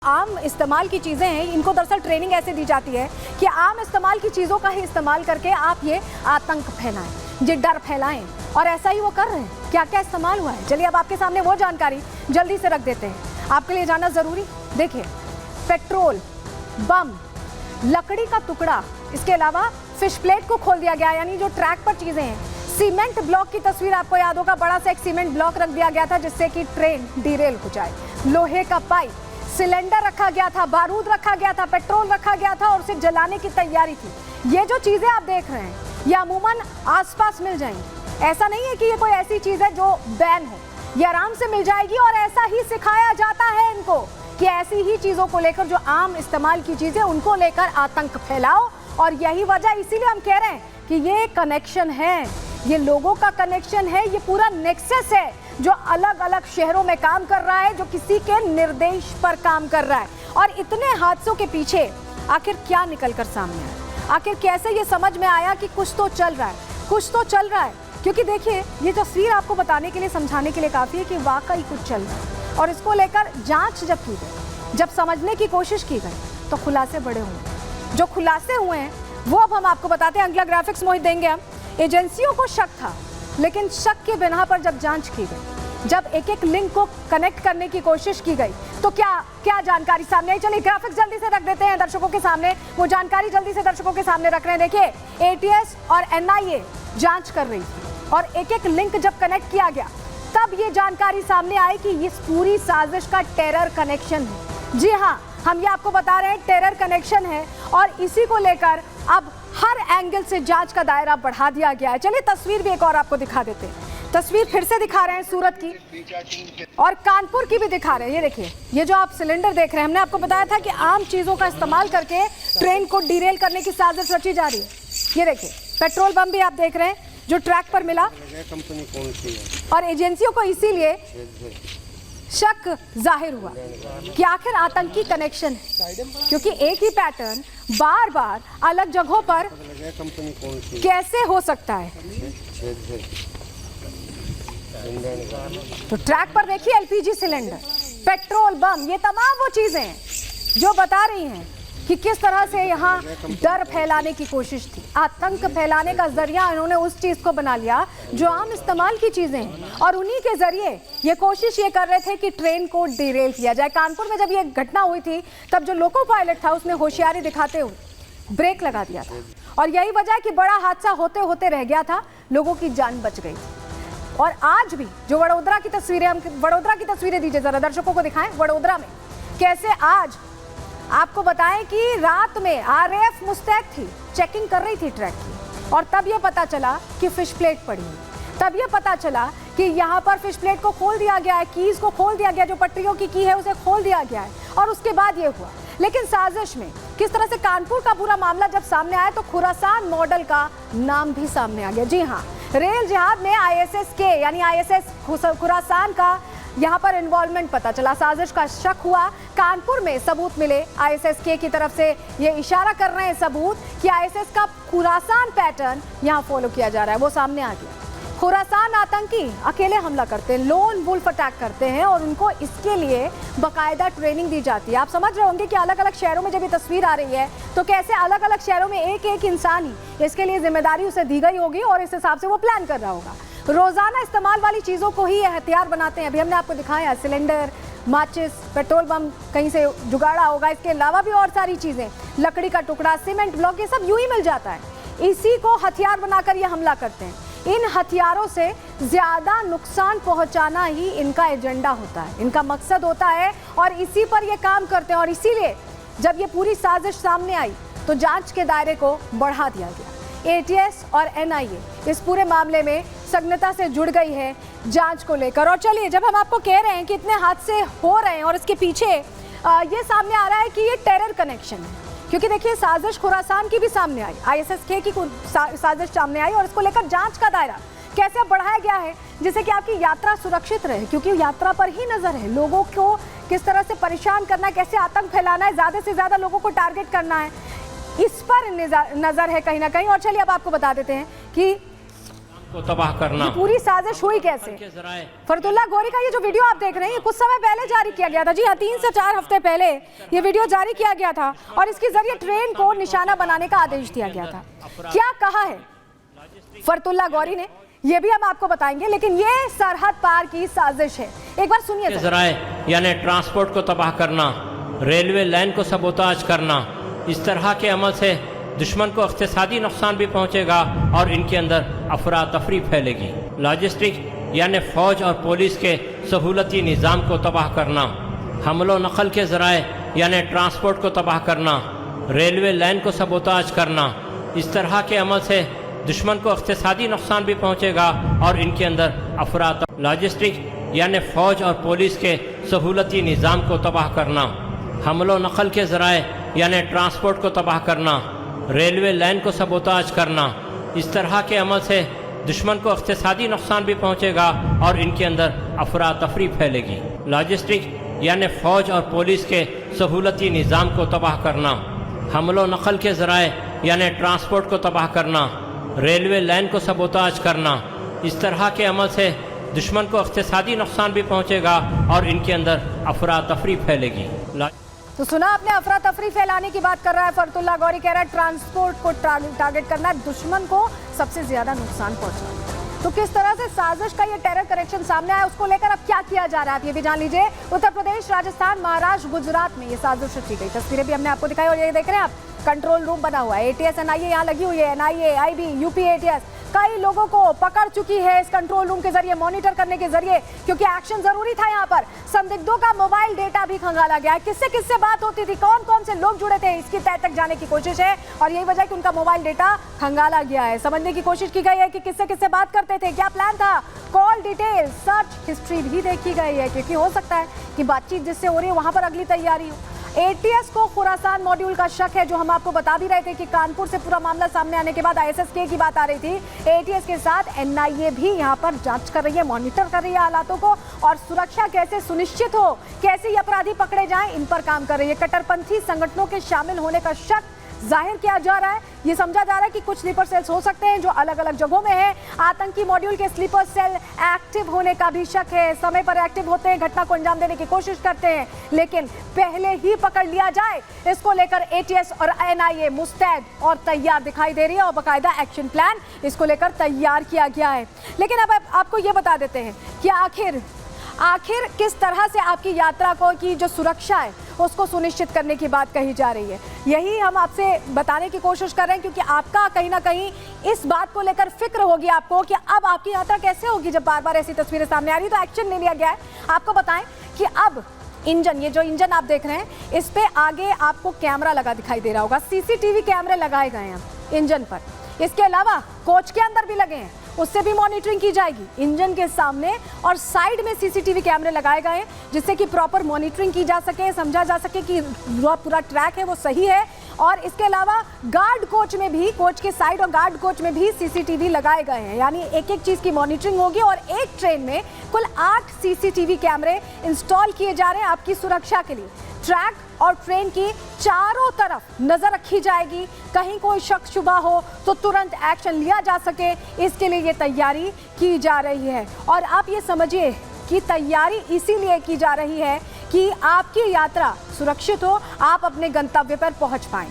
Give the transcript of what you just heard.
आम इस्तेमाल की चीज़ें हैं, इनको दरअसल ट्रेनिंग ऐसे दी जाती है कि आम इस्तेमाल की चीज़ों का ही इस्तेमाल करके आप ये आतंक फैलाएं, ये डर फैलाएं, और ऐसा ही वो कर रहे हैं। क्या क्या इस्तेमाल हुआ है, चलिए अब आपके सामने वो जानकारी जल्दी से रख देते हैं, आपके लिए जानना ज़रूरी। देखिए, पेट्रोल, बम, लकड़ी का टुकड़ा, इसके अलावा फिश प्लेट को खोल दिया गया, यानी जो ट्रैक पर चीज़ें हैं। सीमेंट ब्लॉक की तस्वीर आपको याद होगा, बड़ा सा एक सीमेंट ब्लॉक रख दिया गया था जिससे कि ट्रेन डिरेल हो जाए। लोहे का पाइप, सिलेंडर रखा गया था, बारूद रखा गया था, पेट्रोल रखा गया था और उसे जलाने की तैयारी थी। ये जो चीजें आप देख रहे हैं ये अमूमन आसपास मिल जाएंगी, ऐसा नहीं है कि ये कोई ऐसी चीज है जो बैन हो, ये आराम से मिल जाएगी। और ऐसा ही सिखाया जाता है इनको कि ऐसी ही चीजों को लेकर, जो आम इस्तेमाल की चीजें उनको लेकर आतंक फैलाओ। और यही वजह, इसीलिए हम कह रहे हैं कि ये कनेक्शन है, ये लोगों का कनेक्शन है, ये पूरा नेक्सस है जो अलग अलग शहरों में काम कर रहा है, जो किसी के निर्देश पर काम कर रहा है। और इतने हादसों के पीछे आखिर क्या निकल कर सामने आया, आखिर कैसे ये समझ में आया कि कुछ तो चल रहा है, कुछ तो चल रहा है। क्योंकि देखिए, ये तस्वीर आपको बताने के लिए, समझाने के लिए काफ़ी है कि वाकई कुछ चल रहा है। और इसको लेकर जांच जब की गई, जब समझने की कोशिश की गई, तो खुलासे बड़े हुए। जो खुलासे हुए हैं वो अब हम आपको बताते हैं। अगला ग्राफिक्स मोहित देंगे हम। एजेंसियों को शक था, लेकिन शक के बिना पर जब जांच की गई, जब एक एक लिंक को कनेक्ट करने की कोशिश की गई, तो क्या क्या जानकारी सामने आई। चलिए ग्राफिक्स जल्दी से रख देते हैं दर्शकों के सामने, वो जानकारी जल्दी से दर्शकों के सामने रख रहे हैं। देखिए, एटीएस और एनआईए जांच कर रही थी और एक एक लिंक जब कनेक्ट किया गया, तब ये जानकारी सामने आई कि इस पूरी साजिश का टेरर कनेक्शन है। जी हाँ, हम ये आपको बता रहे हैं, टेरर कनेक्शन है। और इसी को लेकर अब हर एंगल से जांच का दायरा बढ़ा दिया गया है। चलिए तस्वीर भी एक और आपको दिखा देते हैं। तस्वीर फिर से दिखा रहे हैं सूरत की और कानपुर की भी दिखा रहे हैं। ये देखिए, ये जो आप सिलेंडर देख रहे हैं, हमने आपको बताया था कि आम चीजों का इस्तेमाल करके ट्रेन को डिरेल करने की साजिश रची जा रही है। ये देखिए, पेट्रोल बम भी आप देख रहे हैं जो ट्रैक पर मिला। कंपनी कौन सी है? और एजेंसियों को इसीलिए शक जाहिर हुआ कि आखिर आतंकी कनेक्शन है, क्योंकि एक ही पैटर्न बार बार अलग जगहों पर कंपनी कौन सी कैसे हो सकता है। तो ट्रैक पर देखिए, एलपीजी सिलेंडर, पेट्रोल बम, ये तमाम वो चीजें हैं जो बता रही हैं कि किस तरह से यहाँ डर फैलाने की कोशिश थी, आतंक फैलाने का जरिया इन्होंने उस चीज को बना लिया जो आम इस्तेमाल की चीजें हैं। और उन्हीं के जरिए ये कोशिश ये कर रहे थे कि ट्रेन को डिरेल किया जाए। कानपुर में जब ये घटना हुई थी, तब जो लोको पायलट था उसने होशियारी दिखाते हुए ब्रेक लगा दिया था, और यही वजह कि बड़ा हादसा होते होते रह गया था, लोगों की जान बच गई थी। और आज भी जो वडोदरा की तस्वीरें, हम वडोदरा की तस्वीरें दीजिए जरा, दर्शकों को दिखाएं वडोदरा में कैसे आज आपको बताएं कि रात में आरएएफ मुस्तैद थी, चेकिंग कर रही थी ट्रैक की, और तब ये पता चला कि फिश प्लेट पड़ी है। तब ये पता चला कि यहाँ पर फिश प्लेट को खोल दिया गया है, कीज को खोल दिया गया, जो पटरियों की की है उसे खोल दिया गया है, और उसके बाद ये हुआ। लेकिन साजिश में किस तरह से कानपुर का पूरा मामला जब सामने आया, तो खुरासान मॉडल का नाम भी सामने आ गया। जी हाँ, रेल जिहाद में आईएसएस के यानी आईएसएस खुरासान का यहाँ पर इन्वॉल्वमेंट पता चला, साजिश का शक हुआ। कानपुर में सबूत मिले, आईएसएस की तरफ से ये इशारा कर रहे हैं सबूत कि आईएसएस का खुरासान पैटर्न यहाँ फॉलो किया जा रहा है, वो सामने आ गया। खुरासान आतंकी अकेले हमला करते हैं, लोन वुल्फ अटैक करते हैं, और उनको इसके लिए बाकायदा ट्रेनिंग दी जाती है। आप समझ रहे होंगे कि अलग अलग शहरों में जब ये तस्वीर आ रही है, तो कैसे अलग अलग शहरों में एक एक इंसान ही इसके लिए जिम्मेदारी उसे दी गई होगी और इस हिसाब से वो प्लान कर रहा होगा। रोजाना इस्तेमाल वाली चीज़ों को ही ये हथियार बनाते हैं। अभी हमने आपको दिखाया सिलेंडर, माचिस, पेट्रोल बम कहीं से जुगाड़ा होगा, इसके अलावा भी और सारी चीज़ें, लकड़ी का टुकड़ा, सीमेंट ब्लॉक, ये सब यूं ही मिल जाता है। इसी को हथियार बनाकर ये हमला करते हैं। इन हथियारों से ज़्यादा नुकसान पहुंचाना ही इनका एजेंडा होता है, इनका मकसद होता है, और इसी पर ये काम करते हैं। और इसीलिए जब ये पूरी साजिश सामने आई, तो जांच के दायरे को बढ़ा दिया गया। एटीएस और एनआईए इस पूरे मामले में सघनता से जुड़ गई है जांच को लेकर। और चलिए, जब हम आपको कह रहे हैं कि इतने हादसे हो रहे हैं और इसके पीछे ये सामने आ रहा है कि ये टेरर कनेक्शन है, क्योंकि देखिए साजिश खुरासान की भी सामने आई, आईएसएस की साजिश सामने आई, और इसको लेकर जांच का दायरा कैसे बढ़ाया गया है, जिससे कि आपकी यात्रा सुरक्षित रहे, क्योंकि यात्रा पर ही नजर है। लोगों को किस तरह से परेशान करना है, कैसे आतंक फैलाना है, ज्यादा से ज्यादा लोगों को टारगेट करना है, इस पर नजर है कहीं ना कहीं। और चलिए अब आपको बता देते हैं कि को तबाह करना। पूरी साजिश हुई कैसे? फरतुल्लाह गौरी का ये जो वीडियो आप देख रहे हैं ये कुछ समय पहले जारी किया गया था। जी हाँ, 3 से 4 हफ्ते पहले ये वीडियो जारी किया गया था और इसके जरिए ट्रेन को निशाना बनाने का आदेश दिया गया था। क्या कहा है फरतुल्लाह गौरी ने ये भी हम आपको बताएंगे, लेकिन ये सरहद पार की साजिश है। एक बार सुनिए। जराए यानी ट्रांसपोर्ट को तबाह करना, रेलवे लाइन को सबोताज करना, इस तरह के अमल से दुश्मन को इक़्तिसादी नुकसान भी पहुंचेगा और इनके अंदर अफरा तफरी फैलेगी। लॉजिस्टिक यानी फ़ौज और पुलिस के सहूलती निज़ाम को तबाह करना, हमलो नकल के ज़राए यानी ट्रांसपोर्ट को तबाह करना, रेलवे लाइन को सबोताज करना, इस तरह के अमल से दुश्मन को इक़्तिसादी नुकसान भी पहुंचेगा और इनके अंदर अफरा लॉजिस्टिक यानी फ़ौज और पुलिस के सहूलती निज़ाम को तबाह करना, हमलो नकल के ज़राए यानी ट्रांसपोर्ट को तबाह करना, रेलवे लाइन को सबोताज करना, इस तरह के अमल से दुश्मन को इक़्तिसादी नुकसान भी पहुंचेगा और इनके अंदर अफरा तफरी फैलेगी। लॉजिस्टिक यानी फ़ौज और पुलिस के सहूलती निज़ाम को तबाह करना, हमलो नकल के ज़राए यानी ट्रांसपोर्ट को तबाह करना, रेलवे लाइन को सबोताज करना, इस तरह के अमल से दुश्मन को इक़्तिसादी नुकसान भी पहुंचेगा और इनके अंदर अफरा तफरी फैलेगी। तो सुना आपने, अफरा तफरी फैलाने की बात कर रहा है फरतुल्लाह गौरी। कह रहा है ट्रांसपोर्ट को टारगेट करना है, दुश्मन को सबसे ज्यादा नुकसान पहुंचाना। तो किस तरह से साजिश का ये टेरर करेक्शन सामने आया, उसको लेकर अब क्या किया जा रहा है आप ये भी जान लीजिए। उत्तर प्रदेश, राजस्थान, महाराष्ट्र, गुजरात में ये साजिश रची गई। तस्वीरें भी हमने आपको दिखाई और ये देख रहे हैं आप, कंट्रोल रूम बना हुआ है। एटीएस एनआईए यहाँ लगी हुई है, एनआईए, आईबी, यूपी एटीएस कई लोगों को पकड़ चुकी है इस कंट्रोल रूम के जरिए, मॉनिटर करने के जरिए, क्योंकि एक्शन जरूरी था। यहाँ पर संदिग्धों का मोबाइल डेटा भी खंगाला गया है। किससे किससे बात होती थी, कौन कौन से लोग जुड़े थे, इसकी तह तक जाने की कोशिश है और यही वजह कि उनका मोबाइल डेटा खंगाला गया है। समझने की कोशिश की गई है कि किससे किससे बात करते थे, क्या प्लान था, कॉल डिटेल, सर्च हिस्ट्री भी देखी गई है, क्योंकि हो सकता है कि बातचीत जिससे हो रही है वहां पर अगली तैयारी हो। एटीएस को खुरासान मॉड्यूल का शक है, जो हम आपको बता भी रहे थे कि कानपुर से पूरा मामला सामने आने के बाद आईएसएसके की बात आ रही थी। एटीएस के साथ एनआईए भी यहां पर जांच कर रही है, मॉनिटर कर रही है हालातों को, और सुरक्षा कैसे सुनिश्चित हो, कैसे ये अपराधी पकड़े जाएं, इन पर काम कर रही है। कट्टरपंथी संगठनों के शामिल होने का शक जाहिर किया जा रहा है। ये समझा जा रहा है कि कुछ स्लीपर सेल्स हो सकते हैं जो अलग अलग जगहों में हैं। आतंकी मॉड्यूल के स्लीपर सेल एक्टिव होने का भी शक है, समय पर एक्टिव होते हैं, घटना को अंजाम देने की कोशिश करते हैं, लेकिन पहले ही पकड़ लिया जाए, इसको लेकर एटीएस और एनआईए मुस्तैद और तैयार दिखाई दे रही है और बाकायदा एक्शन प्लान इसको लेकर तैयार किया गया है। लेकिन अब आपको ये बता देते हैं कि आखिर किस तरह से आपकी यात्रा को की जो सुरक्षा है उसको सुनिश्चित करने की बात कही जा रही है। यही हम आपसे बताने की कोशिश कर रहे हैं, क्योंकि आपका कहीं ना कहीं इस बात को लेकर फिक्र होगी आपको कि अब आपकी यात्रा कैसे होगी जब बार बार ऐसी तस्वीरें सामने आ रही है। तो एक्शन ले लिया गया है। आपको बताएं कि अब इंजन, ये जो इंजन आप देख रहे हैं, इस पे आगे आपको कैमरा लगा दिखाई दे रहा होगा, सीसीटीवी कैमरे लगाए गए हैं इंजन पर। इसके अलावा कोच के अंदर भी लगे हैं, उससे भी मॉनिटरिंग की जाएगी। इंजन के सामने और साइड में सीसीटीवी कैमरे लगाए गए हैं, जिससे कि प्रॉपर मॉनिटरिंग की जा सके, समझा जा सके कि पूरा ट्रैक है वो सही है। और इसके अलावा गार्ड कोच में भी, कोच के साइड और गार्ड कोच में भी सीसीटीवी लगाए गए हैं, यानी एक एक चीज़ की मॉनिटरिंग होगी। और एक ट्रेन में कुल 8 सीसीटीवी कैमरे इंस्टॉल किए जा रहे हैं आपकी सुरक्षा के लिए। ट्रैक और ट्रेन की चारों तरफ नजर रखी जाएगी, कहीं कोई शक शुबा हो तो तुरंत एक्शन लिया जा सके, इसके लिए ये तैयारी की जा रही है। और आप ये समझिए कि तैयारी इसीलिए की जा रही है कि आपकी यात्रा सुरक्षित हो, आप अपने गंतव्य पर पहुंच पाएं।